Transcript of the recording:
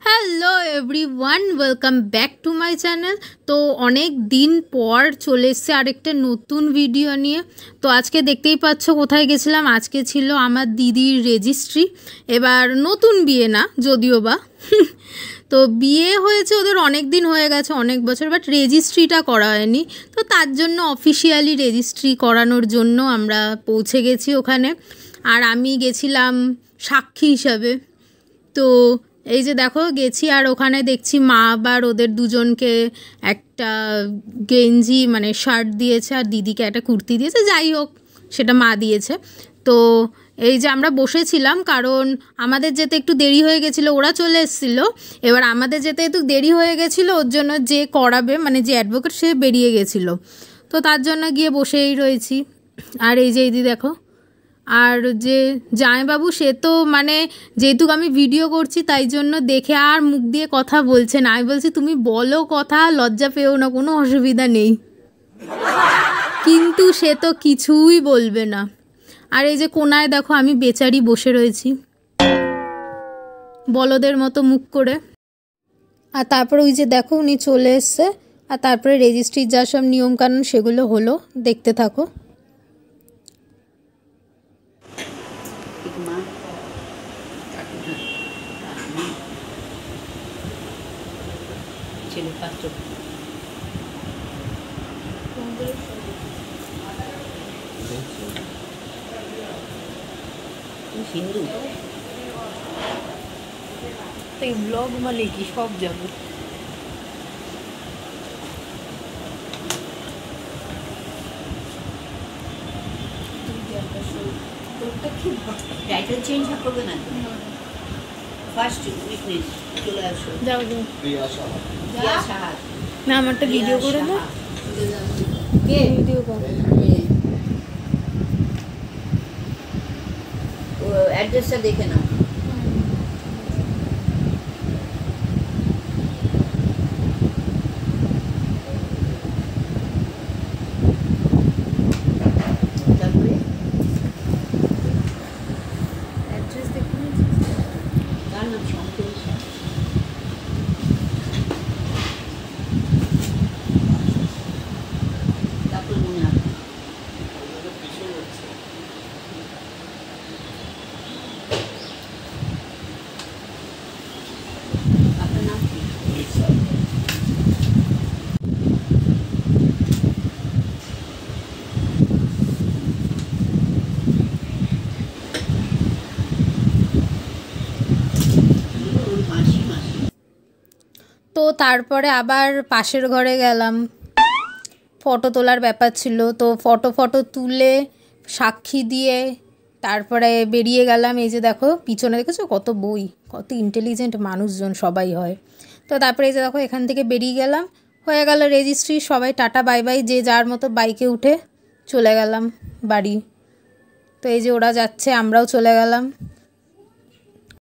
Hello everyone, welcome back to my channel. তো অনেক দিন পর চলে এসছে আরেকটা নতুন ভিডিও নিয়ে। তো আজকে দেখতেই পাচ্ছ কোথায় গেছিলাম। আজকে ছিল আমার দিদির রেজিস্ট্রি। এবার নতুন বিয়ে না যদিও বা তো বিয়ে হয়েছে ওদের অনেক দিন হয়ে গেছে, অনেক বছর, বাট রেজিস্ট্রিটা করা হয়নি। তো তার জন্য অফিসিয়ালি রেজিস্ট্রি করানোর জন্য আমরা পৌঁছে গেছি ওখানে। আর আমি গেছিলাম সাক্ষী হিসাবে। তো এই যে দেখো গেছি, আর ওখানে দেখছি মা আবার ওদের দুজনকে একটা গেঞ্জি মানে শার্ট দিয়েছে, আর দিদিকে একটা কুর্তি দিয়েছে। যাই হোক, সেটা মা দিয়েছে। তো এই যে আমরা বসেছিলাম, কারণ আমাদের যেতে একটু দেরি হয়ে গেছিলো, ওরা চলে এসেছিলো। এবার আমাদের যেতে একটু দেরি হয়ে গেছিলো, ওর জন্য যে করাবে মানে যে অ্যাডভোকেট সে বেরিয়ে গেছিলো। তো তার জন্য গিয়ে বসেই রয়েছি। আর এই যে দিদি দেখো, আর যে জামাইবাবু সে তো মানে যেহেতু আমি ভিডিও করছি তাই জন্য দেখে আর মুখ দিয়ে কথা বলছে না। আমি বলছি তুমি বলো কথা, লজ্জা পেও না, কোনো অসুবিধা নেই, কিন্তু সে তো কিছুই বলবে না। আর এই যে কোনায় দেখো আমি বেচারি বসে রয়েছি বলদের মতো মুখ করে। আর তারপরে ওই যে দেখো উনি চলে এসছে, আর তারপরে রেজিস্ট্রির যা সব নিয়মকানুন সেগুলো হলো, দেখতে থাকো। হিন্দু তাই ব্লগ মানে কি সব যাবে। টাইটেল চেঞ্জ করবে না তো? ফার্স্ট উইটনেস চলে আসো। যাও যাও, প্রিয়া সাহা না আমারটা ভিডিও করে দাও। কে ভিডিও করে ও অ্যাড্রেসটা দেখে নাও। তারপরে অ্যাড্রেস দেখুন। তার নাম সন্তোষ। তারপর মনে আছে আপনার নাম কি? মাসি মাসি। তো তারপরে আবার পাশের ঘরে গেলাম, ফটো তোলার ব্যাপার ছিল। তো ফটো তুলে সাক্ষী দিয়ে তারপরে বেরিয়ে গেলাম। এই যে দেখো পিছনে দেখেছো কত বই, কত ইন্টেলিজেন্ট মানুষজন সবাই হয়। তো তারপরে এই যে দেখো এখান থেকে বেরিয়ে গেলাম, হয়ে গেল রেজিস্ট্রি। সবাই টাটা বাই বাই, যে যার মতো বাইকে উঠে চলে গেলাম বাড়ি। তো এই যে ওরা যাচ্ছে, আমরাও চলে গেলাম।